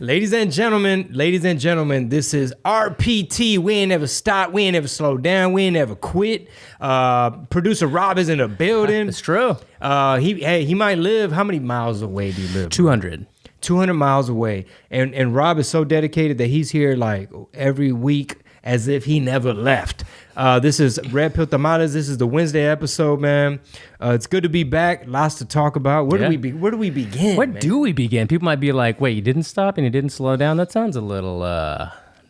Ladies and gentlemen, this is RPT. We ain't never stopped. We ain't never slowed down. We ain't never quit. Producer Rob is in the building. It's true. He might live. How many miles away do you live? 200. 200 miles away. And Rob is so dedicated that he's here like every week as if he never left. This is Red Pill Tamales. This is the Wednesday episode, man. It's good to be back. Lots to talk about. Where do we begin? Where do we begin? People might be like, "Wait, you didn't stop and you didn't slow down." That sounds a little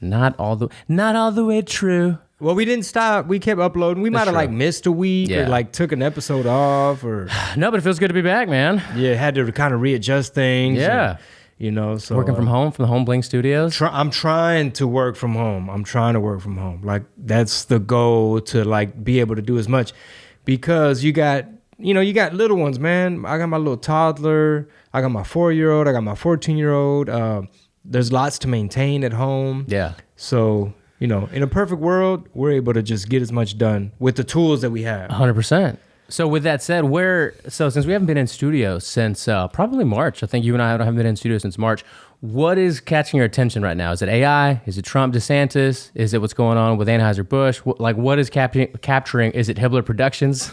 not all the way true. Well, we didn't stop. We kept uploading. We might have like missed a week or like took an episode off or no, but it feels good to be back, man. Yeah, had to kind of readjust things. Yeah. So working from home, from the Home Bling Studios. I'm trying to work from home. Like that's the goal, to like be able to do as much, because you got little ones, man. I got my little toddler. I got my 4-year-old. I got my 14-year-old. There's lots to maintain at home. Yeah. So, in a perfect world, we're able to just get as much done with the tools that we have. 100%. So with that said, since we haven't been in studio since probably March, I think you and I haven't been in studio since March. What is catching your attention right now? Is it AI? Is it Trump, DeSantis? Is it what's going on with Anheuser-Busch? What is capturing? Is it Hibbler Productions?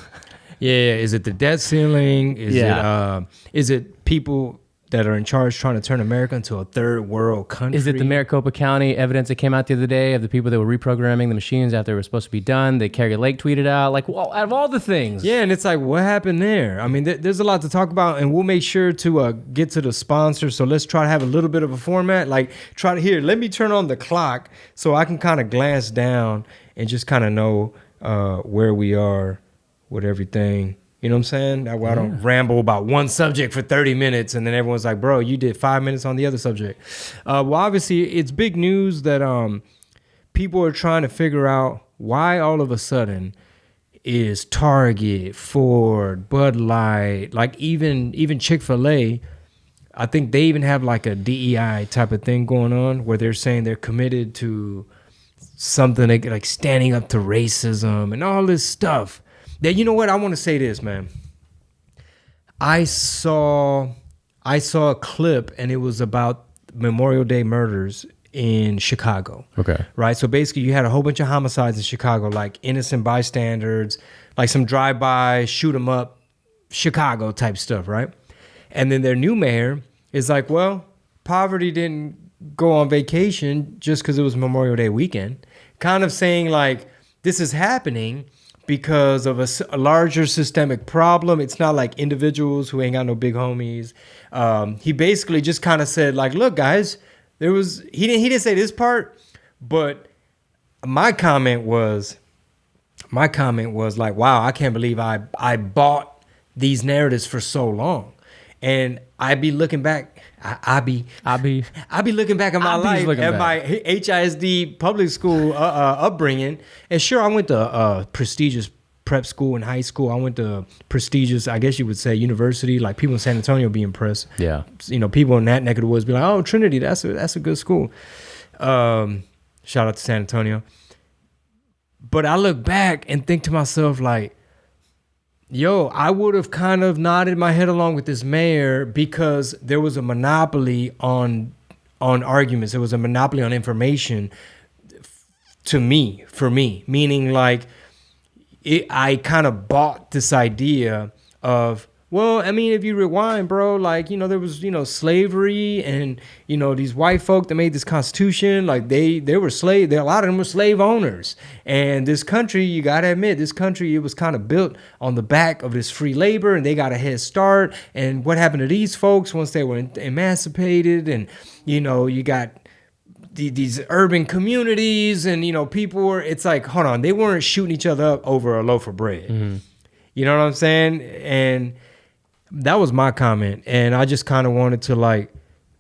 Yeah. Is it the debt ceiling? Is it people that are in charge trying to turn America into a third world country? Is it the Maricopa County evidence that came out the other day of the people that were reprogramming the machines after they were supposed to be done? That Carrie Lake tweeted out, like, well, out of all the things. Yeah, and it's like, what happened there? I mean, there's a lot to talk about, and we'll make sure to get to the sponsor. So let's try to have a little bit of a format. Like, let me turn on the clock so I can kind of glance down and just kind of know where we are with everything. You know what I'm saying? That way I don't ramble about one subject for 30 minutes and then everyone's like, bro, you did 5 minutes on the other subject. Well, obviously, it's big news that people are trying to figure out why all of a sudden is Target, Ford, Bud Light, like even Chick-fil-A, I think they even have like a DEI type of thing going on where they're saying they're committed to something like standing up to racism and all this stuff. Yeah, you know what? I want to say this, man. I saw a clip, and it was about Memorial Day murders in Chicago. Okay. Right? So basically, you had a whole bunch of homicides in Chicago, like innocent bystanders, like some drive-by, shoot 'em up, Chicago type stuff, right? And then their new mayor is like, well, poverty didn't go on vacation just because it was Memorial Day weekend. Kind of saying like, this is happening because of a larger systemic problem. It's not like individuals who ain't got no big homies. He basically just kind of said like, look, guys, he didn't say this part, but my comment was like, wow, I can't believe I bought these narratives for so long. And I be looking back. I be looking back at my life, at my HISD public school upbringing. And sure, I went to prestigious prep school in high school. I went to prestigious, I guess you would say, university. Like people in San Antonio be impressed. Yeah, people in that neck of the woods be like, "Oh, Trinity, that's a good school." Shout out to San Antonio. But I look back and think to myself like, yo, I would have kind of nodded my head along with this mayor because there was a monopoly on arguments. There was a monopoly on information for me, meaning like I kind of bought this idea of, well, I mean, if you rewind, bro, like, there was, slavery and, these white folk that made this constitution, like they were slave. A lot of them were slave owners. And this country, you got to admit, it was kind of built on the back of this free labor and they got a head start. And what happened to these folks once they were emancipated and, you got these urban communities and, people were, it's like, hold on, they weren't shooting each other up over a loaf of bread. Mm-hmm. You know what I'm saying? And that was my comment, and I just kind of wanted to like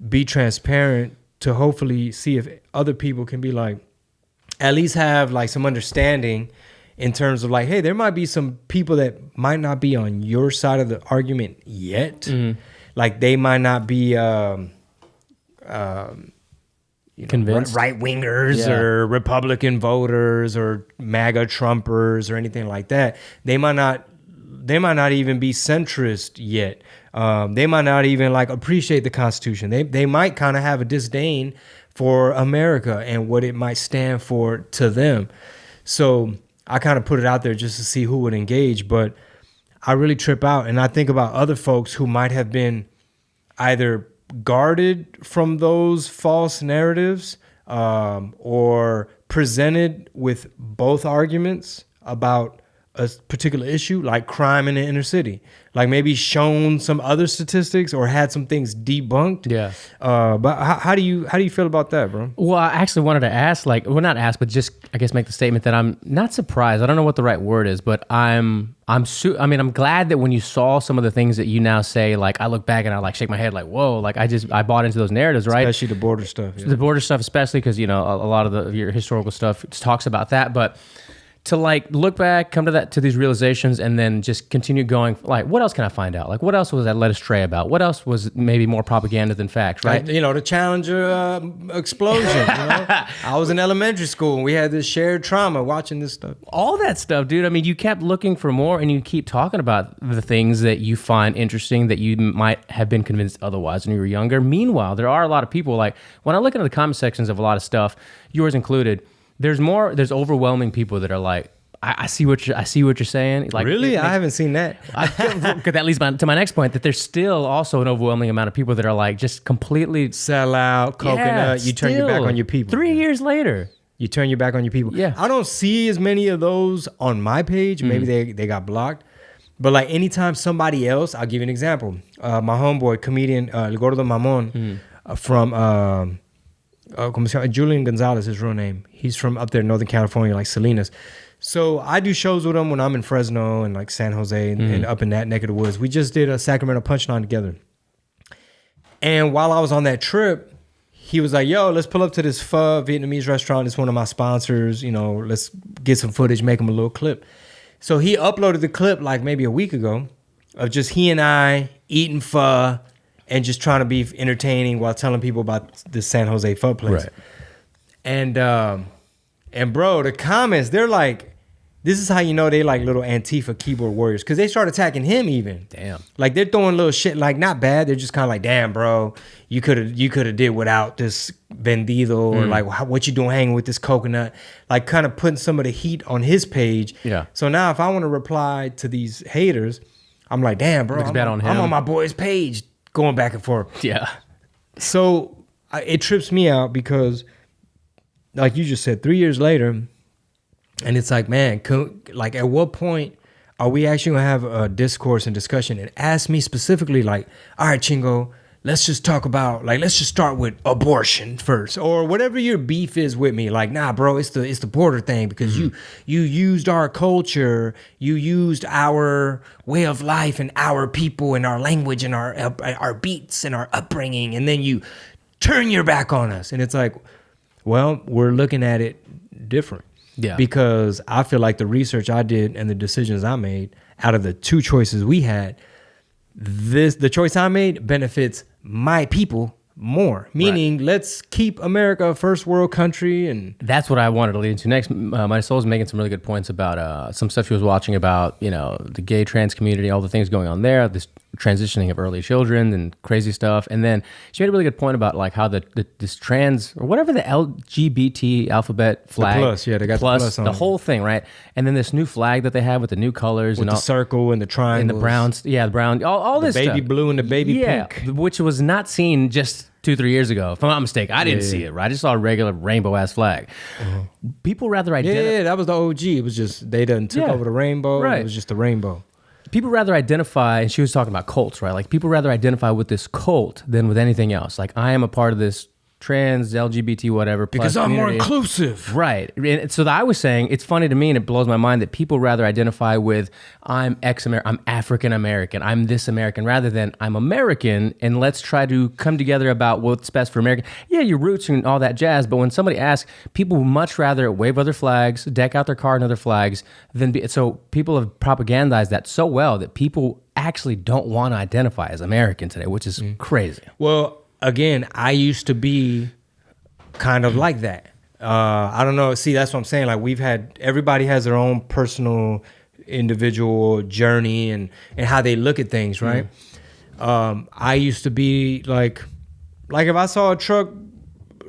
be transparent to hopefully see if other people can be like, at least have like some understanding in terms of like, hey, there might be some people that might not be on your side of the argument yet. Mm-hmm. Like they might not be convinced right wingers or Republican voters or MAGA Trumpers or anything like that. They might not even be centrist yet. They might not even like appreciate the Constitution. They might kind of have a disdain for America and what it might stand for to them. So I kind of put it out there just to see who would engage, but I really trip out, and I think about other folks who might have been either guarded from those false narratives or presented with both arguments about a particular issue, like crime in the inner city, like maybe shown some other statistics or had some things debunked. Yeah. But how do you feel about that, bro? Well, I actually wanted to ask, not ask, but just, I guess, make the statement that I'm not surprised. I don't know what the right word is, but I'm glad that when you saw some of the things that you now say, like, I look back and I like shake my head like, whoa, like I bought into those narratives, right? Especially the border stuff. Yeah. The border stuff, especially because, a lot of your historical stuff talks about that, but to like look back, come to these realizations, and then just continue going. Like, what else can I find out? Like, what else was I led astray about? What else was maybe more propaganda than facts? Right? The Challenger explosion. I was in elementary school and we had this shared trauma watching this stuff. All that stuff, dude. I mean, you kept looking for more, and you keep talking about the things that you find interesting that you might have been convinced otherwise when you were younger. Meanwhile, there are a lot of people, like when I look into the comment sections of a lot of stuff, yours included. There's overwhelming people that are like, I see what you're saying. Like, really? I haven't seen that. Because that leads to my next point, that there's still also an overwhelming amount of people that are like just completely sell out, coconut. You turn your back on your people. 3 years later. You turn your back on your people. Yeah. I don't see as many of those on my page. Maybe they got blocked. But like anytime somebody else, I'll give you an example. My homeboy, comedian El Gordo Mamon from... Julian Gonzalez, his real name. He's from up there in Northern California, like Salinas. So I do shows with him when I'm in Fresno and like San Jose and up in that neck of the woods. We just did a Sacramento Punchline together. And while I was on that trip, he was like, yo, let's pull up to this pho Vietnamese restaurant. It's one of my sponsors. Let's get some footage, make him a little clip. So he uploaded the clip like maybe a week ago of just he and I eating pho and just trying to be entertaining while telling people about the San Jose pho place. Right. And bro, the comments, they're like, this is how you know they like little Antifa keyboard warriors, because they start attacking him even. Damn. Like they're throwing little shit, like not bad. They're just kind of like, damn, bro, you could have did without this vendido, or like what you doing hanging with this coconut, like kind of putting some of the heat on his page. Yeah. So now if I want to reply to these haters, I'm like, damn, bro, I'm on my boy's page. Going back and forth. Yeah. So it trips me out because, like you just said, 3 years later, and it's like, man, like at what point are we actually going to have a discourse and discussion? And ask me specifically, like, all right, Chingo, let's just talk about, like, let's just start with abortion first, or whatever your beef is with me. Like, nah, bro, it's the border thing, because you used our culture, you used our way of life and our people and our language and our beats and our upbringing, and then you turn your back on us. And it's like, well, we're looking at it different. Yeah. Because I feel like the research I did and the decisions I made out of the two choices we had, the choice I made benefits my people more. Meaning, let's keep America a first world country. And that's what I wanted to lead into next. My soul's making some really good points about some stuff she was watching about, the gay trans community, all the things going on there, this transitioning of early children and crazy stuff. And then she made a really good point about like how this trans, or whatever, the LGBT alphabet flag, they got plus, the plus on the whole thing, right? And then this new flag that they have with the new colors, with and the circle and the triangle and the browns, the brown, all this baby stuff. blue and the baby pink, which was not seen just 2-3 years ago. If I'm not mistaken, I didn't see it, right? I just saw a regular rainbow ass flag. People rather identify. Yeah, that was the OG. It was just they done took over the rainbow. Right. It was just the rainbow. People rather identify, and she was talking about cults, right? Like people rather identify with this cult than with anything else. Like I am a part of this trans, LGBT, whatever. Because I'm community. more inclusive. Right. And so I was saying, it's funny to me and it blows my mind that people rather identify with I'm African American, I'm this American, rather than I'm American, and let's try to come together about what's best for America. Yeah, your roots and all that jazz, but when somebody asks, people would much rather wave other flags, deck out their car in other flags, so people have propagandized that so well that people actually don't want to identify as American today, which is crazy. Well, again, I used to be kind of like that. I don't know. See, that's what I'm saying. Like everybody has their own personal, individual journey and how they look at things, right? I used to be like if I saw a truck,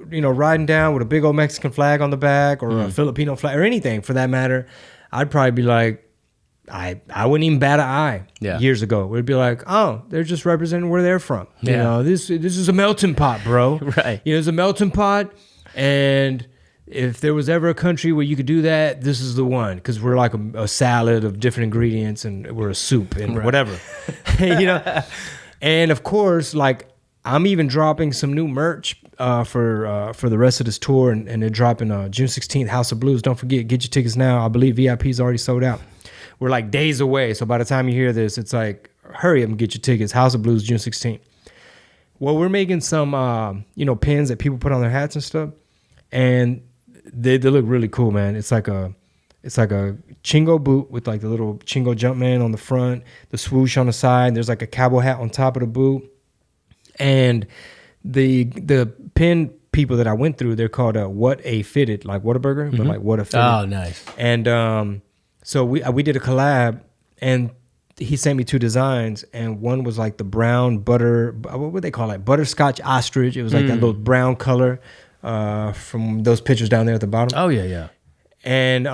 riding down with a big old Mexican flag on the back or a Filipino flag or anything for that matter, I'd probably be like, I wouldn't even bat an eye years ago. We'd be like, oh, they're just representing where they're from. This is a melting pot, bro. Right. It's a melting pot, and if there was ever a country where you could do that, this is the one, because we're like a salad of different ingredients, and we're a soup and whatever, And of course, like I'm even dropping some new merch for the rest of this tour, and they're dropping June 16th, House of Blues. Don't forget, get your tickets now. I believe VIP's already sold out. We're like days away, so by the time you hear this, it's like hurry up and get your tickets. House of Blues, June 16th. Well, we're making some pins that people put on their hats and stuff, and they look really cool, man. It's like a Chingo boot with like the little Chingo Jumpman on the front, the swoosh on the side. There's like a cowboy hat on top of the boot, and the pin people that I went through, they're called What a Fitted, like Whataburger, but like What a Fitted. Oh, nice. And so we did a collab, and he sent me 2 designs, and one was like the brown butter, what would they call it? Butterscotch ostrich. It was like that little brown color from those pictures down there at the bottom. Oh yeah. And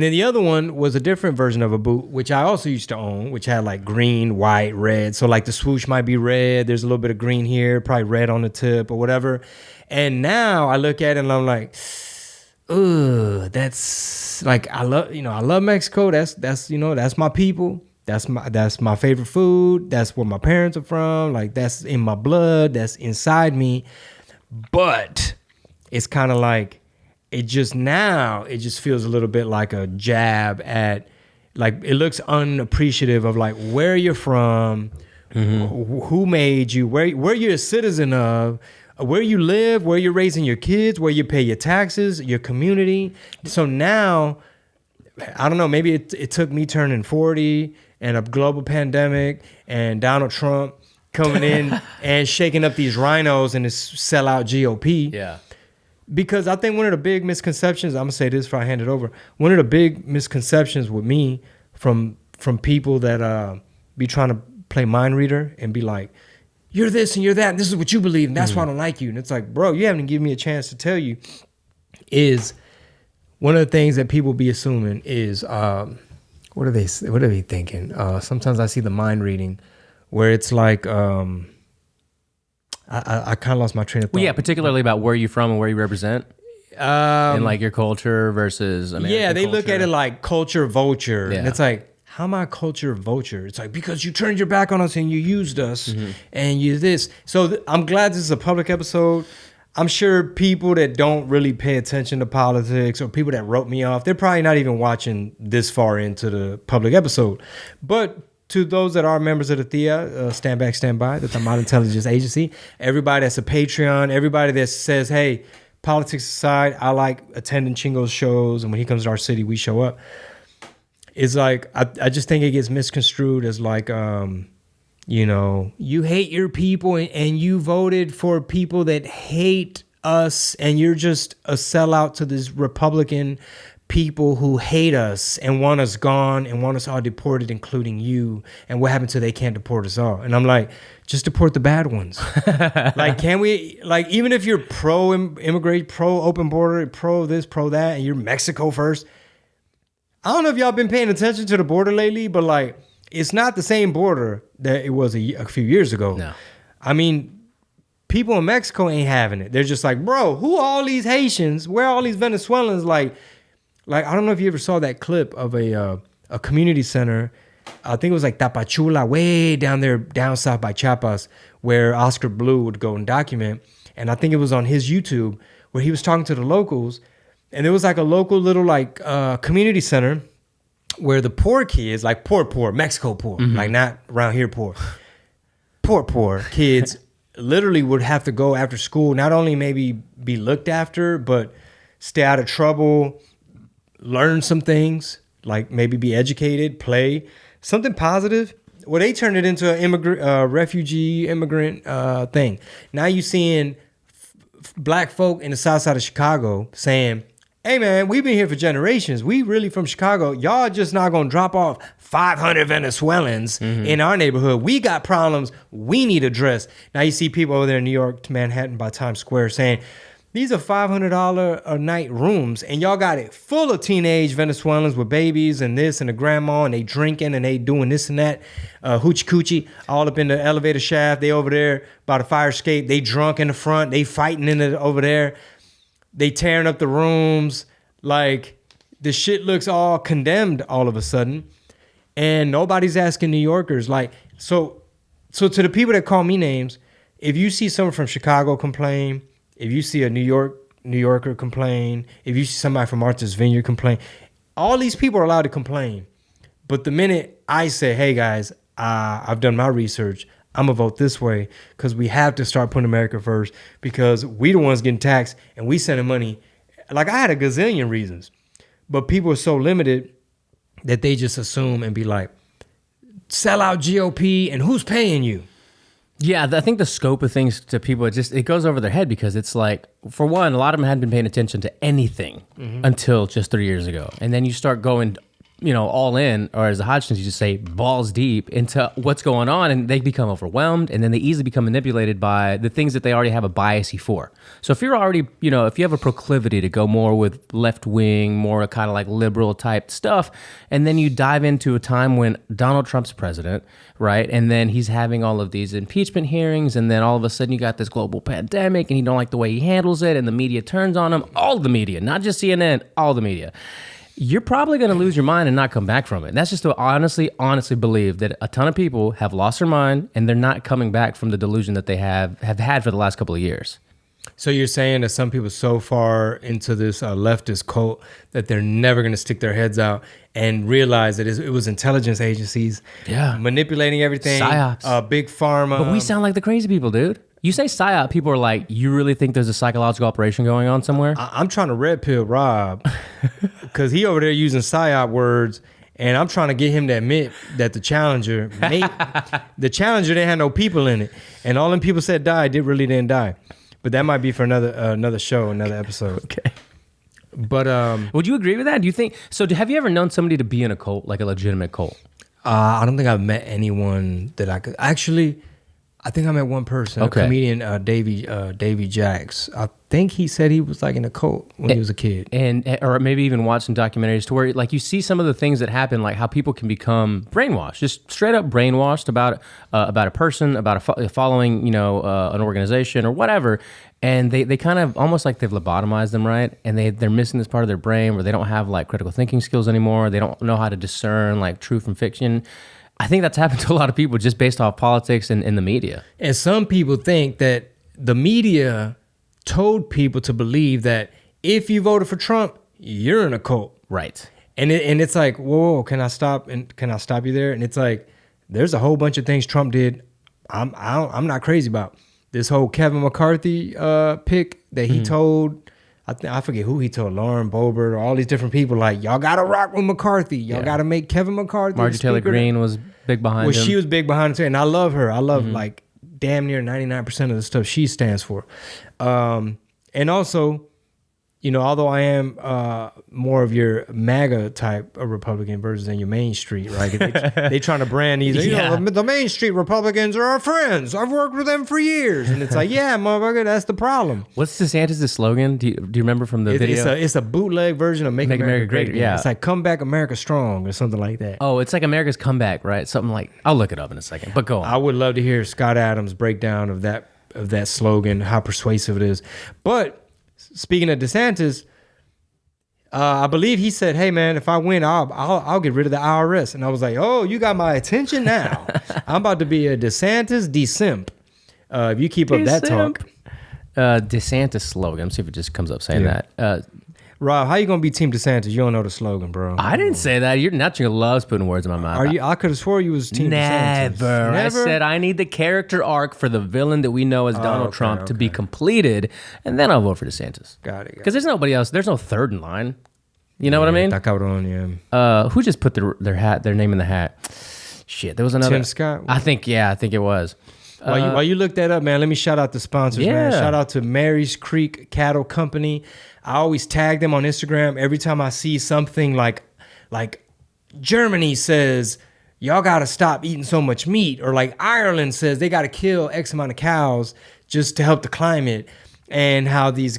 then the other one was a different version of a boot, which I also used to own, which had like green, white, red. So like the swoosh might be red. There's a little bit of green here, probably red on the tip or whatever. And now I look at it and I'm like, ugh, that's like, I love Mexico. That's my people. That's my favorite food. That's where my parents are from. Like that's in my blood. That's inside me. But it's kind of like, it just feels a little bit like a jab at, like, it looks unappreciative of like where you're from, who made you, where you're a citizen of, where you live, where you're raising your kids, where you pay your taxes, your community. So now, I don't know, maybe it took me turning 40 and a global pandemic and Donald Trump coming in and shaking up these rhinos and this sellout GOP. Yeah. Because I think one of the big misconceptions, I'm going to say this before I hand it over, one of the big misconceptions with me from people that be trying to play mind reader and be like, you're this and you're that, and this is what you believe, and that's why I don't like you. And it's like, bro, you haven't given me a chance to tell you, is one of the things that people be assuming is, what are they thinking? Sometimes I see the mind reading where it's like, I kind of lost my train of thought. Well, yeah, particularly about where you're from and where you represent. And like your culture versus American yeah, they look culture. at it like culture vulture. Yeah. And it's like, how am I culture vulture? It's like, because you turned your back on us and you used us and you this. So I'm glad this is a public episode. I'm sure people that don't really pay attention to politics or people that wrote me off, they're probably not even watching this far into the public episode. But to those that are members of the TIA, Stand Back, Stand By, the Tamales Intelligence Agency, everybody that's a Patreon, everybody that says, hey, politics aside, I like attending Chingo's shows, and when he comes to our city, we show up. It's like, I just think it gets misconstrued as like, you hate your people and you voted for people that hate us, and you're just a sellout to this Republican people who hate us and want us gone and want us all deported, including you. And what happened to they can't deport us all? And I'm like, just deport the bad ones. Like, can we, like, even if you're pro-immigrate, pro-open border, pro this, pro that, and you're Mexico first, I don't know if y'all been paying attention to the border lately, but like, it's not the same border that it was a few years ago. No. I mean, people in Mexico ain't having it. They're just like, bro, who are all these Haitians? Where are all these Venezuelans? Like, I don't know if you ever saw that clip of a community center. I think it was like Tapachula, way down there, down south by Chiapas, where Oscar Blue would go and document. And I think it was on his YouTube where he was talking to the locals. And there was like a local little like community center where the poor kids, like poor, Mexico poor, like not around here poor kids literally would have to go after school, not only maybe be looked after, but stay out of trouble, learn some things, like maybe be educated, play something positive. Well, they turned it into an refugee immigrant thing. Now you seeing black folk in the south side of Chicago saying, hey man, we've been here for generations. We really from Chicago. Y'all just not gonna drop off 500 Venezuelans in our neighborhood. We got problems we need addressed. Now you see people over there in New York to Manhattan by Times Square saying, these are $500 a night rooms, and y'all got it full of teenage Venezuelans with babies and this and a grandma, and they drinking and they doing this and that, hoochie coochie, all up in the elevator shaft. They over there by the fire escape. They drunk in the front. They fighting in it over there. They tearing up the rooms. Like, the shit looks all condemned all of a sudden, and nobody's asking New Yorkers. Like, so to the people that call me names, if you see someone from Chicago complain, if you see a New Yorker complain, if you see somebody from Martha's Vineyard complain, all these people are allowed to complain. But the minute I say, hey guys, I've done my research, I'm gonna vote this way, because we have to start putting America first, because we the ones getting taxed and we sending money. Like, I had a gazillion reasons, but people are so limited that they just assume and be like, sell out GOP and who's paying you? Yeah, I think the scope of things to people, it goes over their head, because it's like, for one, a lot of them hadn't been paying attention to anything until just 3 years ago. And then you start going, all in, or as the Hodgkins used to say, balls deep into what's going on, and they become overwhelmed, and then they easily become manipulated by the things that they already have a bias for. So if you're already, if you have a proclivity to go more with left wing, more kind of like liberal type stuff, and then you dive into a time when Donald Trump's president, right? And then he's having all of these impeachment hearings, and then all of a sudden you got this global pandemic, and you don't like the way he handles it, and the media turns on him, all the media, not just CNN, all the media. You're probably going to lose your mind and not come back from it. And that's just to honestly believe that a ton of people have lost their mind, and they're not coming back from the delusion that they have had for the last couple of years. So you're saying that some people so far into this leftist cult that they're never going to stick their heads out and realize that it was intelligence agencies manipulating everything, psyops, big pharma. But we sound like the crazy people, dude. You say psyop, people are like, you really think there's a psychological operation going on somewhere? I'm trying to red pill Rob because he over there using psyop words, and I'm trying to get him to admit that the Challenger didn't have no people in it, and all them people said died, really didn't die. But that might be for another show, another episode. Okay. But would you agree with that? Do you think so? Have you ever known somebody to be in a cult, like a legitimate cult? I don't think I've met anyone that I could actually. I think I met one person, a comedian, Davy Jacks. I think he said he was like in a cult when he was a kid, or maybe even watch some documentaries to where like you see some of the things that happen, like how people can become brainwashed, just straight up brainwashed about a person, about following, an organization or whatever, and they kind of almost like they've lobotomized them, right? And they're missing this part of their brain where they don't have like critical thinking skills anymore. They don't know how to discern like true from fiction. I think that's happened to a lot of people just based off politics and the media. And some people think that the media told people to believe that if you voted for Trump, you're in a cult. Right. And it's like, whoa, can I stop you there? And it's like, there's a whole bunch of things Trump did I'm not crazy about. This whole Kevin McCarthy pick that he told, I forget who he told, Lauren Boebert or all these different people, like, y'all got to rock with McCarthy. Y'all got to make Kevin McCarthy Marjorie Taylor Greene was big behind him. She was big behind it too, and I love her. I love like damn near 99% of the stuff she stands for. And also, although I am more of your MAGA type of Republican versus than your Main Street, right? They trying to brand these, the Main Street Republicans are our friends. I've worked with them for years. And it's like, yeah, motherfucker, that's the problem. What's DeSantis' slogan? Do you remember from the video? It's a bootleg version of Make America Great Again. Yeah. It's like Come Back America Strong or something like that. Oh, it's like America's Comeback, right? Something like, I'll look it up in a second, but go on. I would love to hear Scott Adams' breakdown of that slogan, how persuasive it is. But speaking of DeSantis, I believe he said, "Hey man, if I win, I'll get rid of the IRS." And I was like, "Oh, you got my attention now. I'm about to be a DeSantis decimp. If you keep up that talk." DeSantis slogan. Let's see if it just comes up saying that. Rob, how you gonna be Team DeSantis? You don't know the slogan, bro. I didn't say that. You're Nacho loves putting words in my mouth. Are you? I could have swore you was Team DeSantis. Never. I said I need the character arc for the villain that we know as Donald Trump to be completed, and then I'll vote for DeSantis. Got it. Because there's nobody else. There's no third in line. You know what I mean? Who just put their name in the hat? Shit, there was another. Tim Scott? I think it was. While you look that up, man, let me shout out the sponsors, man. Yeah. Shout out to Mary's Creek Cattle Company. I always tag them on Instagram every time I see something like Germany says, y'all got to stop eating so much meat. Or like Ireland says they got to kill X amount of cows just to help the climate. And how these,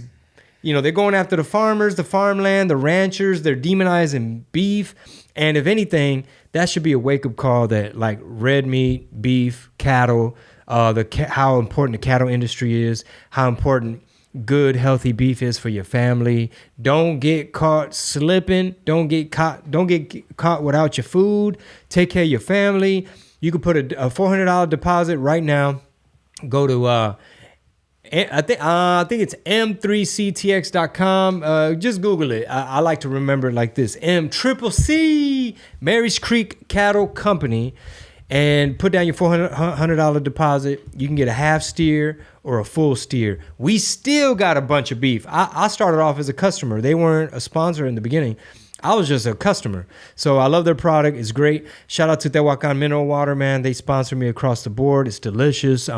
they're going after the farmers, the farmland, the ranchers. They're demonizing beef. And if anything, that should be a wake-up call that like red meat, beef, cattle, how important the cattle industry is, how important good, healthy beef is for your family. Don't get caught slipping. Don't get caught without your food. Take care of your family. You can put a $400 deposit right now. Go to I think it's m3ctx.com. Just Google it. I like to remember it like this: MCCC, Mary's Creek Cattle Company, and put down your $400 deposit. You can get a half steer or a full steer. We still got a bunch of beef. I started off as a customer. They weren't a sponsor in the beginning. I was just a customer. So I love their product. It's great. Shout out to Tehuacan Mineral Water, man. They sponsor me across the board. It's delicious.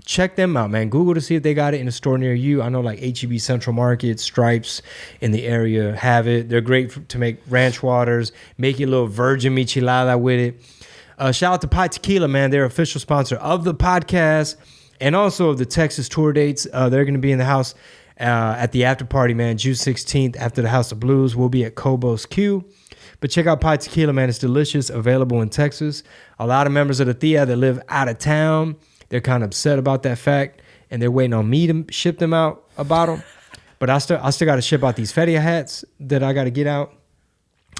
Check them out, man. Google to see if they got it in a store near you. I know like HEB Central Market, Stripes in the area have it. They're great to make ranch waters, make you a little virgin michelada with it. Shout out to Pi Tequila, man. They're official sponsor of the podcast and also of the Texas tour dates. They're going to be in the house at the after party, man, June 16th after the House of Blues. We'll be at Cobos Q. But check out Pi Tequila, man. It's delicious, available in Texas. A lot of members of the THEA that live out of town, they're kind of upset about that fact, and they're waiting on me to ship them out about them. But I still got to ship out these Fedia hats that I got to get out.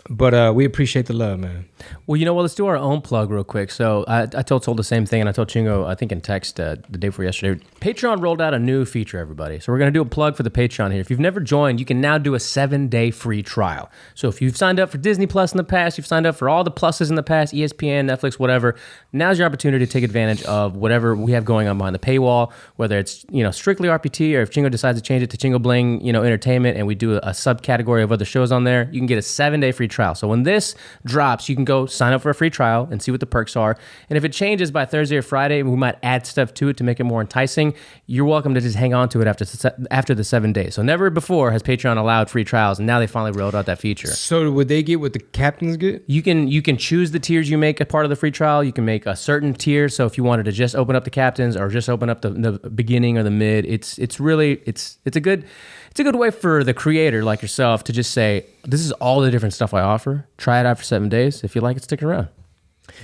But we appreciate the love, man. Well, you know what? Let's do our own plug real quick. So I told Sol the same thing, and I told Chingo, I think in text the day before yesterday. Patreon rolled out a new feature, everybody. So we're going to do a plug for the Patreon here. If you've never joined, you can now do a 7-day free trial. So if you've signed up for Disney Plus in the past, you've signed up for all the pluses in the past, ESPN, Netflix, whatever, now's your opportunity to take advantage of whatever we have going on behind the paywall, whether it's strictly RPT or if Chingo decides to change it to Chingo Bling, entertainment, and we do a subcategory of other shows on there, you can get a 7-day free trial. So when this drops, you can go sign up for a free trial and see what the perks are. And if it changes by Thursday or Friday, we might add stuff to it to make it more enticing. You're welcome to just hang on to it after the 7 days. So never before has Patreon allowed free trials, and now they finally rolled out that feature. So would they get what the captains get? You can choose the tiers you make a part of the free trial. You can make a certain tier. So if you wanted to just open up the captains or just open up the beginning or the mid, it's a good way for the creator like yourself to just say, this is all the different stuff I offer. Try it out for 7 days. If you like it, stick around.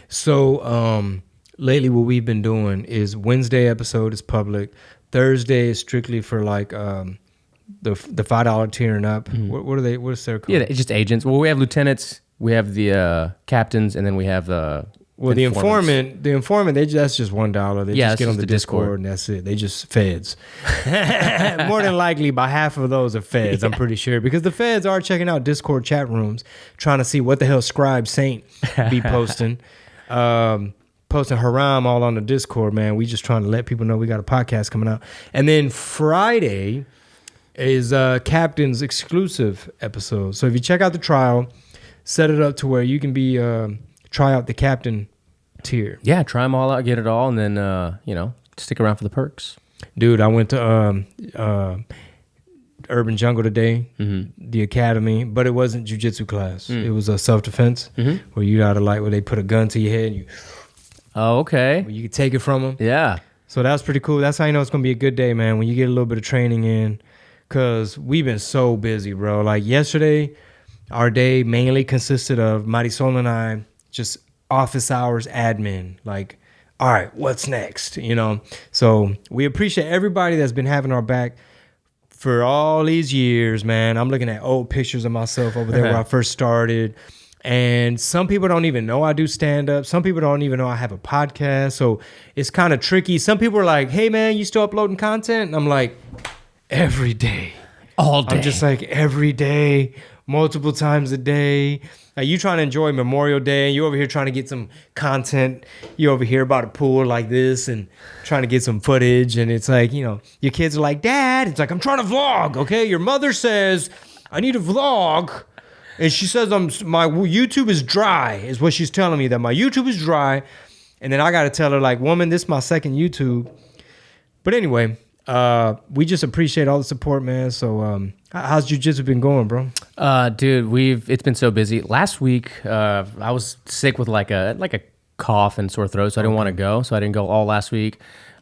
So lately what we've been doing is Wednesday episode is public. Thursday is strictly for like the $5 tier and up. Mm-hmm. What's their code? Yeah, it's just agents. Well, we have lieutenants, we have the captains, and then we have the informant, that's just $1. They just get on the Discord and that's it. They just feds. More than likely, about half of those are feds, I'm pretty sure. Because the feds are checking out Discord chat rooms, trying to see what the hell Scribe Saint be posting. Posting haram all on the Discord, man. We just trying to let people know we got a podcast coming out. And then Friday is Captain's exclusive episode. So if you check out the trial, set it up to where you can be... try out the captain tier. Yeah, try them all out, get it all, and then, stick around for the perks. Dude, I went to Urban Jungle today, the academy, but it wasn't jiu-jitsu class. It was a self-defense where you got where they put a gun to your head and you could take it from them. Yeah. So that was pretty cool. That's how you know it's going to be a good day, man, when you get a little bit of training in, because we've been so busy, bro. Like yesterday, our day mainly consisted of Marisol and I just office hours admin, like, all right, what's next? So we appreciate everybody that's been having our back for all these years, man. I'm looking at old pictures of myself over there where I first started. And some people don't even know I do stand-up. Some people don't even know I have a podcast. So it's kind of tricky. Some people are like, hey, man, you still uploading content? And I'm like, every day. All day. I'm just like, every day, multiple times a day. Like you trying to enjoy Memorial Day, and you over here trying to get some content. You over here about a pool like this and trying to get some footage. And it's like, your kids are like, Dad, it's like, I'm trying to vlog, okay? Your mother says, I need to vlog. And she says, my YouTube is dry, is what she's telling me, that my YouTube is dry. And then I got to tell her like, woman, this is my second YouTube. But anyway, we just appreciate all the support, man. So how's jiu-jitsu been going, bro? Dude, it's been so busy. Last week, I was sick with like a cough and sore throat, so I didn't want to go. So I didn't go all last week.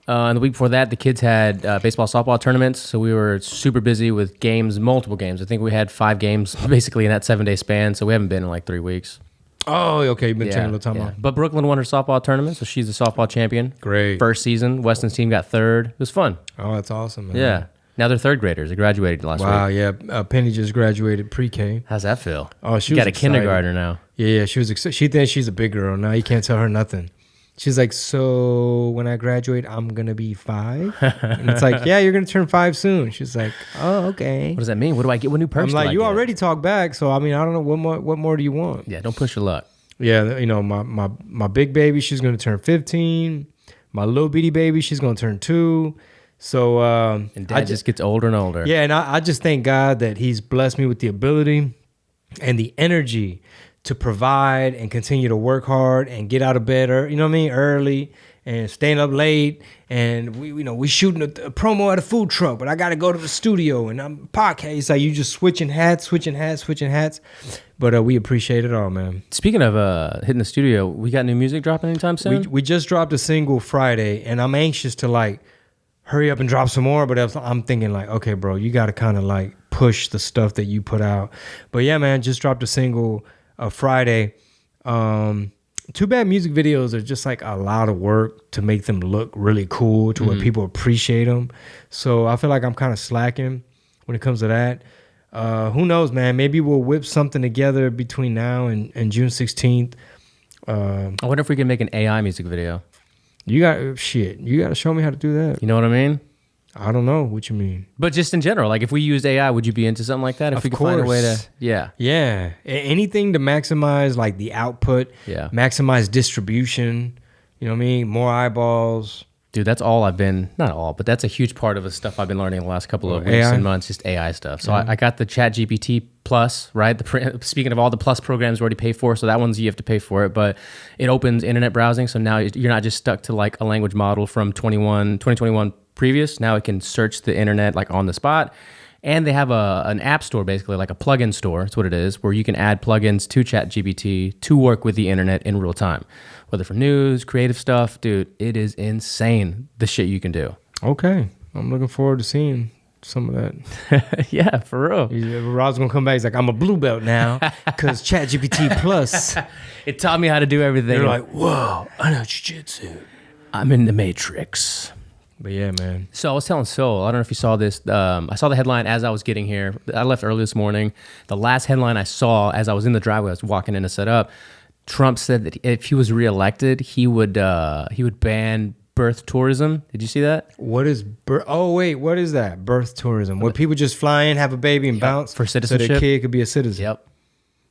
And the week before that, the kids had baseball, softball tournaments. So we were super busy with games, multiple games. I think we had 5 games basically in that 7-day span. So we haven't been in like 3 weeks. Oh, okay. You've been taking a little time off. But Brooklyn won her softball tournament, so she's the softball champion. Great. First season. Weston's team got 3rd. It was fun. Oh, that's awesome, man. Yeah. Now they're 3rd graders. They graduated last week. Wow, yeah. Penny just graduated pre-K. How's that feel? Oh, she you was got a excited. kindergartner now. Yeah, she was excited. She thinks she's a big girl. Now you can't tell her nothing. She's like, so when I graduate, I'm going to be 5? And it's like, yeah, you're going to turn 5 soon. She's like, oh, okay. What does that mean? What do I get? What new purse I'm do like, I you get? already talk back. So, I mean, I don't know. What more do you want? Yeah, don't push your luck. Yeah, you know, my big baby, she's going to turn 15. My little bitty baby, she's going to turn 2. So, And dad just gets older and older. yeah, and I just thank God that he's blessed me with the ability and the energy to provide and continue to work hard and get out of bed, you know what I mean, early and staying up late. And we shooting a promo at a food truck, but I got to go to the studio and I'm podcast. It's like you just switching hats. But we appreciate it all, man. Speaking of hitting the studio, we got new music dropping anytime soon? We just dropped a single Friday, and I'm anxious to like hurry up and drop some more. But I'm thinking like, okay, bro, you got to kind of like push the stuff that you put out. But yeah, man, just dropped a single Friday. Too bad music videos are just like a lot of work to make them look really cool to where people appreciate them. So I feel like I'm kind of slacking when it comes to that. Who knows, man? Maybe we'll whip something together between now and June 16th. I wonder if we can make an AI music video. You got to show me how to do that. You know what I mean? I don't know what you mean. But just in general, like if we used AI, would you be into something like that? If we could find a way to, yeah. Yeah. Anything to maximize like the output, maximize distribution, you know what I mean? More eyeballs. Dude, that's all not all, but that's a huge part of the stuff I've been learning the last couple of weeks AI? and months, just AI stuff. So I got the Chat GPT Plus, right? Speaking of all the Plus programs we already pay for, so that one's you have to pay for it, but it opens internet browsing. So now you're not just stuck to like a language model from 2021 previous. Now it can search the internet like on the spot. And they have an app store, basically like a plugin store. That's what it is, where you can add plugins to ChatGPT to work with the internet in real time, whether for news, creative stuff. Dude, it is insane the shit you can do. Okay, I'm looking forward to seeing some of that. Yeah, for real. Rob's gonna come back. He's like, I'm a blue belt now because ChatGPT Plus. It taught me how to do everything. You're like, whoa, I know jiu-jitsu. I'm in the Matrix. But yeah, man. So I was telling Sol, I don't know if you saw this. I saw the headline as I was getting here. I left early this morning. The last headline I saw as I was in the driveway, I was walking in to set up. Trump said that if he was reelected, he would ban birth tourism. Did you see that? What is birth? Oh wait, what is that? Birth tourism? Where people just fly in, have a baby, and bounce for citizenship. So their kid could be a citizen. Yep.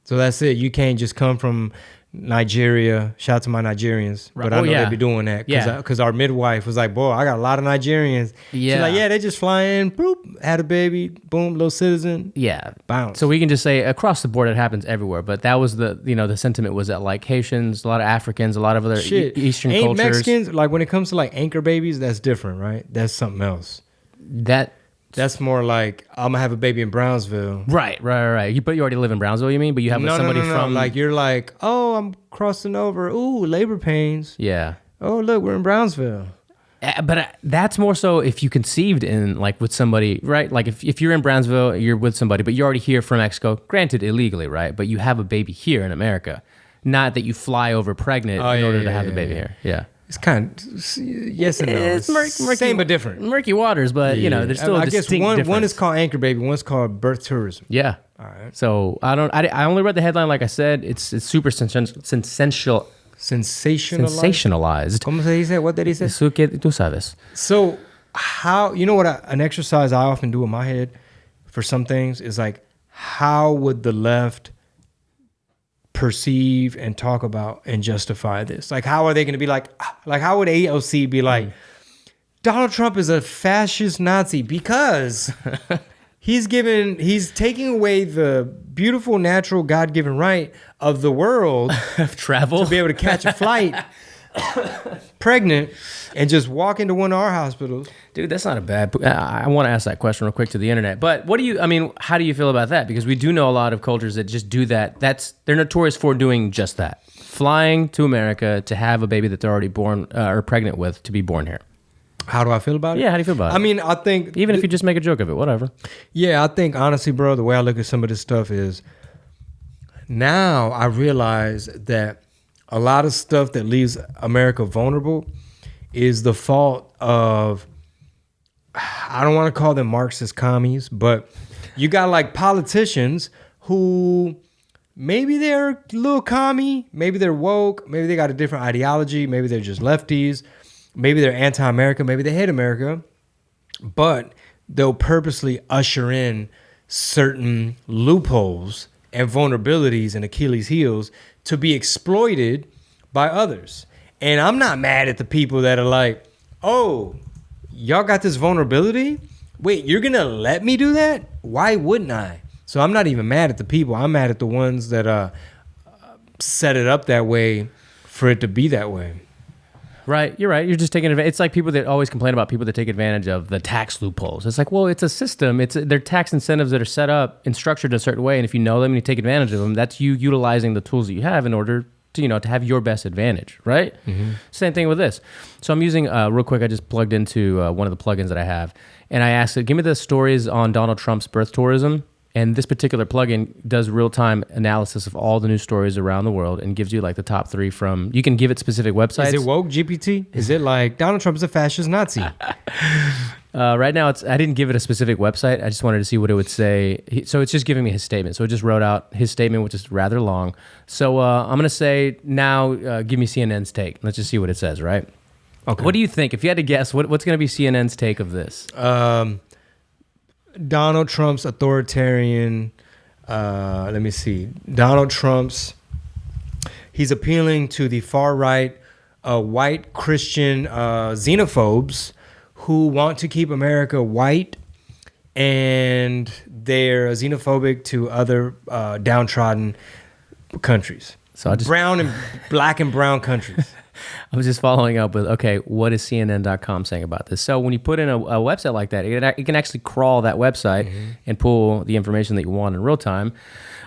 So that's it. You can't just come from Nigeria. Shout out to my Nigerians, but I know they be doing that because our midwife was like, "Boy, I got a lot of Nigerians." Yeah, she's like, "Yeah, they just fly in, boop, had a baby, boom, little citizen." Yeah, bounce. So we can just say across the board, it happens everywhere. But that was the sentiment was that like Haitians, a lot of Africans, a lot of other Eastern Ain't cultures. Mexicans like when it comes to like anchor babies, that's different, right? That's something else. That's more like I'm gonna have a baby in Brownsville. Right. But you already live in Brownsville, you mean? But you have somebody from like you're like, oh, I'm crossing over. Ooh, labor pains. Yeah. Oh, look, we're in Brownsville. But that's more so if you conceived in like with somebody, right? Like if you're in Brownsville, you're with somebody, but you're already here from Mexico, granted illegally, right? But you have a baby here in America, not that you fly over pregnant in order to have the baby here. Yeah. It's kind of yes and no. It's murky, same but different. Murky waters, but there's still I a guess distinct one difference. is called anchor baby, one's called birth tourism. Yeah. All right. So I only read the headline. Like I said, it's super sensationalized. ¿Cómo se dice? What did he say? Eso que tú sabes. So how, you know what, an exercise I often do in my head for some things is like, how would the left perceive and talk about and justify this? Like, how are they going to be like how would AOC be like, Donald Trump is a fascist Nazi because he's taking away the beautiful, natural, God-given right of the world of travel to be able to catch a flight pregnant and just walk into one of our hospitals. Dude, that's not a bad. I want to ask that question real quick to the internet. But how do you feel about that? Because we do know a lot of cultures that just do that. They're notorious for doing just that. Flying to America to have a baby that they're already born or pregnant with to be born here. How do I feel about it? Yeah, how do you feel about it? I mean, I think... Even if you just make a joke of it, whatever. Yeah, I think, honestly, bro, the way I look at some of this stuff is now I realize that a lot of stuff that leaves America vulnerable is the fault of... I don't want to call them Marxist commies, but you got like politicians who... Maybe they're a little commie, maybe they're woke, maybe they got a different ideology, maybe they're just lefties, maybe they're anti-America, maybe they hate America, but they'll purposely usher in certain loopholes and vulnerabilities and Achilles heels to be exploited by others. And I'm not mad at the people that are like, oh, y'all got this vulnerability? Wait, you're going to let me do that? Why wouldn't I? So I'm not even mad at the people. I'm mad at the ones that set it up that way for it to be that way. Right, you're right. You're just taking advantage. It's like people that always complain about people that take advantage of the tax loopholes. It's like, well, it's a system. They're tax incentives that are set up and structured in a certain way. And if you know them and you take advantage of them, that's you utilizing the tools that you have in order to, to have your best advantage, right? Mm-hmm. Same thing with this. So I'm using, real quick, I just plugged into one of the plugins that I have. And I asked it, give me the stories on Donald Trump's birth tourism. And this particular plugin does real-time analysis of all the news stories around the world and gives you like the top 3 from, you can give it specific websites. Is it woke GPT? Is it like Donald Trump's a fascist Nazi? Right now, I didn't give it a specific website. I just wanted to see what it would say. So it's just giving me his statement. So it just wrote out his statement, which is rather long. So I'm going to say now, give me CNN's take. Let's just see what it says, right? Okay. What do you think? If you had to guess, what's going to be CNN's take of this? Donald Trump's authoritarian, let me see. Donald Trump's, he's appealing to the far right, white Christian xenophobes who want to keep America white, and they're xenophobic to other downtrodden countries. So I just brown and black and brown countries. I was just following up with, okay, what is CNN.com saying about this? So when you put in a website like that, it can actually crawl that website and pull the information that you want in real time.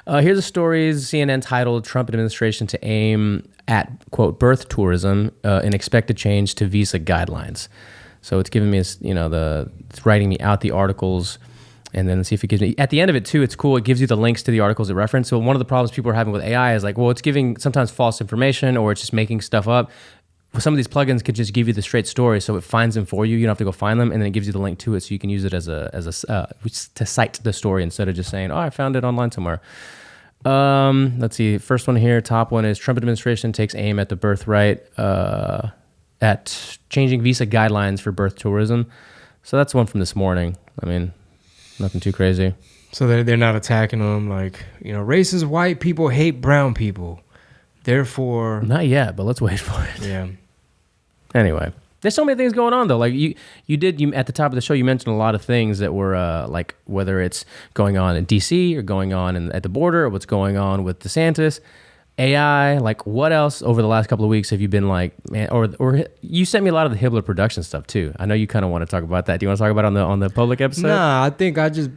Here's the stories CNN titled Trump administration to aim at, quote, birth tourism and expected change to visa guidelines. So it's giving me, it's writing me out the articles. And then let's see if it gives me, at the end of it too, it's cool. It gives you the links to the articles it reference. So one of the problems people are having with AI is like, well, it's giving sometimes false information or it's just making stuff up. Some of these plugins could just give you the straight story. So it finds them for you. You don't have to go find them. And then it gives you the link to it. So you can use it to cite the story instead of just saying, oh, I found it online somewhere. Let's see. First one here, top one is Trump administration takes aim at the birthright, at changing visa guidelines for birth tourism. So that's one from this morning. I mean, nothing too crazy. So they're not attacking them like, racist white people hate brown people. Therefore... Not yet, but let's wait for it. Yeah. Anyway. There's so many things going on, though. Like, you at the top of the show, you mentioned a lot of things that were, like, whether it's going on in D.C. or going on at the border or what's going on with DeSantis. AI, like what else over the last couple of weeks have you been like, man, or you sent me a lot of the Hibbler production stuff too. I know you kind of want to talk about that. Do you want to talk about it on the public episode? Nah, I think I just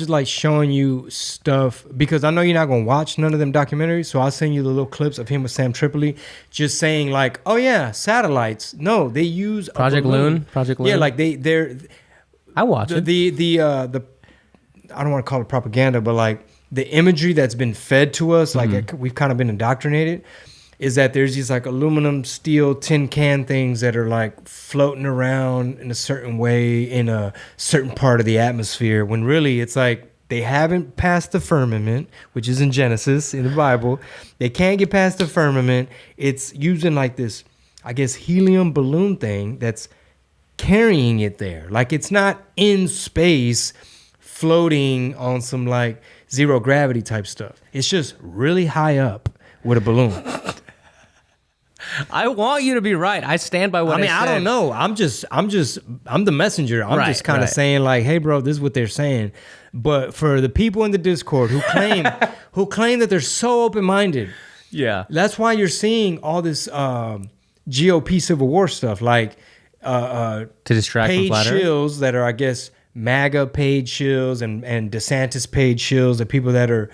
like showing you stuff because I know you're not going to watch none of them documentaries. So I'll send you the little clips of him with Sam Tripoli just saying like, oh yeah, satellites. No, they use Project Loon. Yeah, like they're I watch it. The I don't want to call it propaganda, but like the imagery that's been fed to us, like we've kind of been indoctrinated, is that there's these like aluminum, steel, tin can things that are like floating around in a certain way in a certain part of the atmosphere, when really it's like they haven't passed the firmament, which is in Genesis in the Bible. They can't get past the firmament. It's using like this, I guess, helium balloon thing that's carrying it there. Like it's not in space floating on some like zero gravity type stuff. It's just really high up with a balloon. I want you to be right. I stand by what I said. I don't know. I'm the messenger. I'm just kind of saying like, hey bro, this is what they're saying. But for the people in the Discord who claim that they're so open-minded, yeah, that's why you're seeing all this GOP Civil War stuff, like To distract from paid flat Earth? shills that are, I guess, MAGA paid shills and DeSantis paid shills, the people that are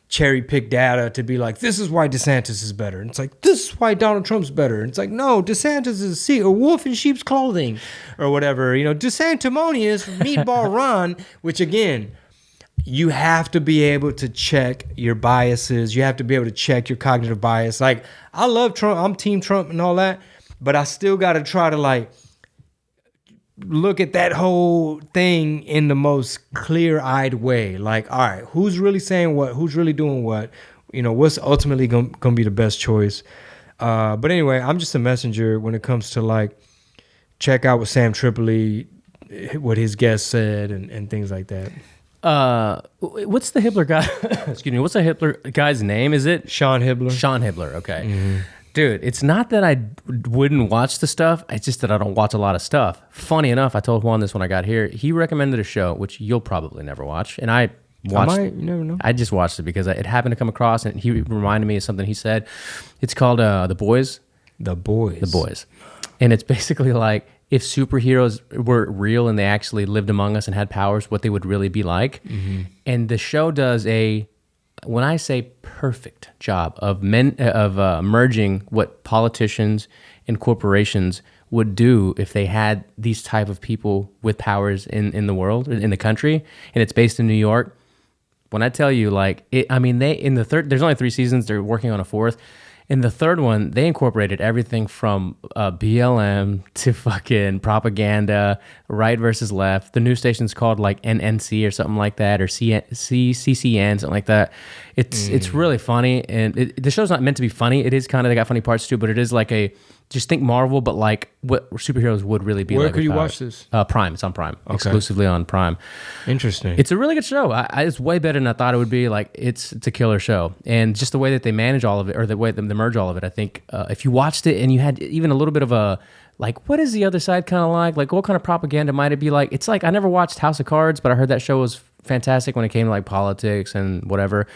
cherry pick data to be like, this is why DeSantis is better. And it's like, this is why Donald Trump's better. And it's like, no, DeSantis is a wolf in sheep's clothing or whatever. You know, DeSantimonious, Meatball Ron, which again, you have to be able to check your biases. You have to be able to check your cognitive bias. Like, I love Trump. I'm Team Trump and all that. But I still got to try to like look at that whole thing in the most clear-eyed way. Like, all right, who's really saying what? Who's really doing what? You know, what's ultimately going to be the best choice? But anyway, I'm just a messenger when it comes to like check out what Sam Tripoli, what his guest said and things like that. What's the Hibbler guy? Excuse me. What's the Hibbler guy's name? Is it Sean Hibbler. Sean Hibbler? Okay. Dude, it's not that I wouldn't watch the stuff. It's just that I don't watch a lot of stuff. Funny enough, I told Juan this when I got here. He recommended a show, which you'll probably never watch. And I watched You never know. I just watched it because it happened to come across, and he reminded me of something he said. It's called The Boys. The Boys. The Boys. And it's basically like if superheroes were real and they actually lived among us and had powers, what they would really be like. And the show does when I say perfect job of merging what politicians and corporations would do if they had these type of people with powers in the world, in the country, and it's based in New York. When I tell you, like, there's only 3 seasons. They're working on a 4th. In the 3rd one, they incorporated everything from BLM to fucking propaganda, right versus left. The news station's called like NNC or something like that, or CCN, something like that. It's really funny, and the show's not meant to be funny. It is kind of, they got funny parts too, but it is like just think Marvel, but like what superheroes would really be. Where like. could you watch this? Prime. It's on Prime. Okay. Exclusively on Prime. Interesting. It's a really good show. It's way better than I thought it would be. Like, it's a killer show, and just the way that they manage all of it, or the way that they merge all of it. I think if you watched it and you had even a little bit of a like, what is the other side kind of like? Like, what kind of propaganda might it be like? It's like, I never watched House of Cards, but I heard that show was fantastic when it came to like politics and whatever.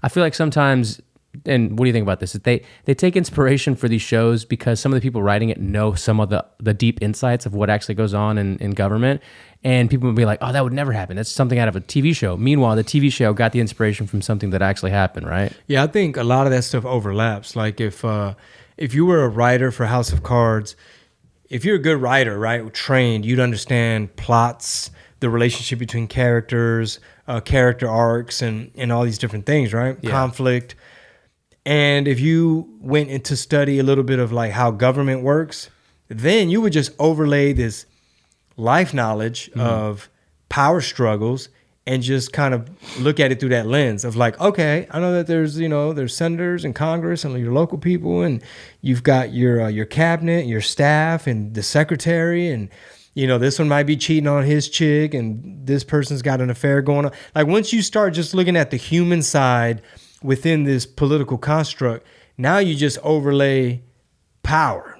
I feel like sometimes, and what do you think about this? They take inspiration for these shows because some of the people writing it know some of the deep insights of what actually goes on in government. And people would be like, oh, that would never happen. That's something out of a TV show. Meanwhile, the TV show got the inspiration from something that actually happened, right? Yeah, I think a lot of that stuff overlaps. Like if you were a writer for House of Cards, if you're a good writer, right, trained, you'd understand plots, the relationship between characters, character arcs, and all these different things, right? Yeah. Conflict. And if you went into study a little bit of like how government works, then you would just overlay this life knowledge of power struggles and just kind of look at it through that lens of like, okay, I know that there's senators and Congress and your local people, and you've got your cabinet, your staff, and the secretary, and this one might be cheating on his chick, and this person's got an affair going on. Like, once you start just looking at the human side within this political construct, now you just overlay power.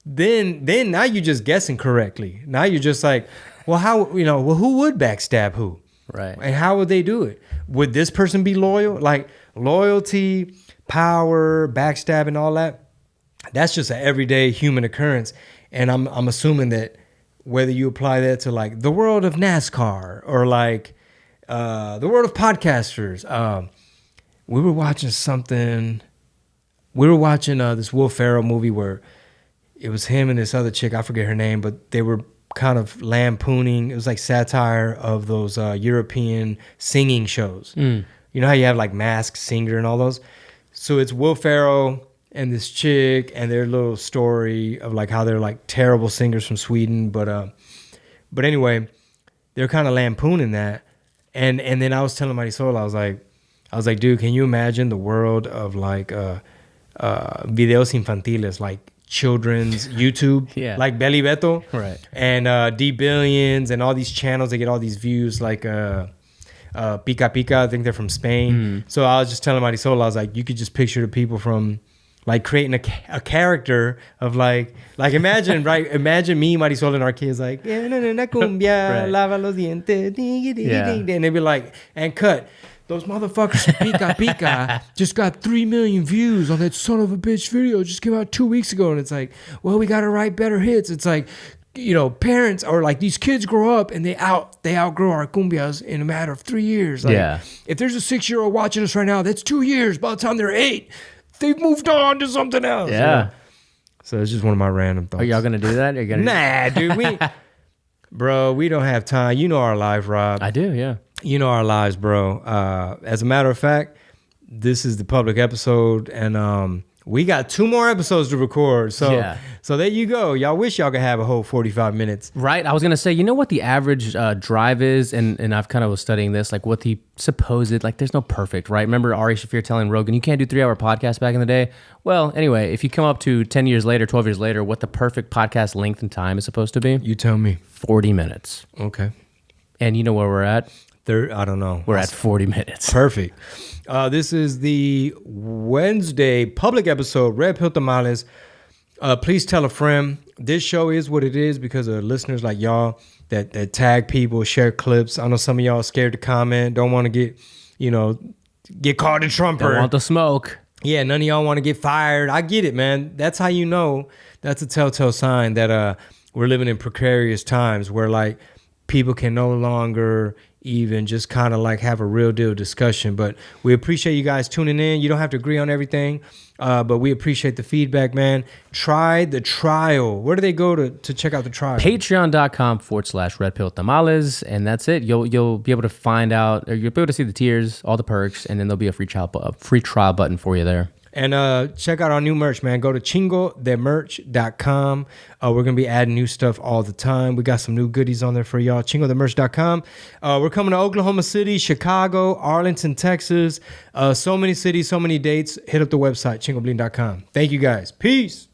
Then now you're just guessing correctly. Now you're just like, well, who would backstab who? Right. And how would they do it? Would this person be loyal? Like, loyalty, power, backstabbing, all that, that's just an everyday human occurrence. And I'm assuming that whether you apply that to like the world of NASCAR or like the world of podcasters, we were watching this Will Ferrell movie where it was him and this other chick, I forget her name, but they were kind of lampooning. It was like satire of those European singing shows. You know how you have like Masked Singer and all those? So it's Will Ferrell and this chick and their little story of like how they're like terrible singers from Sweden. But anyway, they're kind of lampooning that. And then I was telling Marisol, I was like, dude, can you imagine the world of like videos infantiles, like children's YouTube, Yeah. like Belly Beto, Right. and D Billions and all these channels that get all these views, like Pica Pica, I think they're from Spain. So I was just telling Marisol, I was like, you could just picture the people from like creating a character of like imagine, right? Imagine me, Marisol, and our kids like, yeah, cumbia, Right. lava los dientes, Yeah. and they'd be like, and cut. those motherfuckers from Pika Pika just got 3 million views on that son of a bitch video. It just came out 2 weeks ago. And it's like, well, we got to write better hits. It's like, you know, parents or like these kids grow up and they outgrow our cumbias in a matter of 3 years. Like, Yeah. if there's a 6-year-old watching us right now, that's 2 years. By the time they're 8, they've moved on to something else. Yeah. You know? So it's just one of my random thoughts. Are y'all gonna do that? Are you gonna? Nah, dude. Bro, we don't have time. You know our life, Rob. I do. Yeah. You know our lives, bro. As a matter of fact, this is the public episode, and we got 2 more episodes to record. So, so there you go. Y'all wish y'all could have a whole 45 minutes. Right. I was gonna say, you know what the average drive is, and I've kind of was studying this, like what the supposed, like there's no perfect, right? Remember Ari Shaffir telling Rogan, you can't do 3-hour podcasts back in the day. Well, anyway, if you come up to 10 years later, 12 years later, what the perfect podcast length and time is supposed to be? You tell me. 40 minutes. Okay. And you know where we're at? I don't know. We're at 40 minutes. Perfect. This is the Wednesday public episode, Red Pill Tamales. Please tell a friend. This show is what it is because of listeners like y'all that tag people, share clips. I know some of y'all are scared to comment, don't want to get called a trumper. Don't want the smoke. Yeah, none of y'all want to get fired. I get it, man. That's how you know. That's a telltale sign that we're living in precarious times where like people can no longer even just kind of like have a real deal discussion. But we appreciate you guys tuning in. You don't have to agree on everything, but we appreciate the feedback, man. Try the trial. Where do they go to check out the trial? Patreon.com/Red Pill Tamales, and that's it. You'll be able to find out, or you'll be able to see the tiers, all the perks, and then there'll be a free trial button for you there. And check out our new merch, man. Go to chingothemerch.com. We're going to be adding new stuff all the time. We got some new goodies on there for y'all. Chingothemerch.com. We're coming to Oklahoma City, Chicago, Arlington, Texas. So many cities, so many dates. Hit up the website, chingobling.com. Thank you, guys. Peace.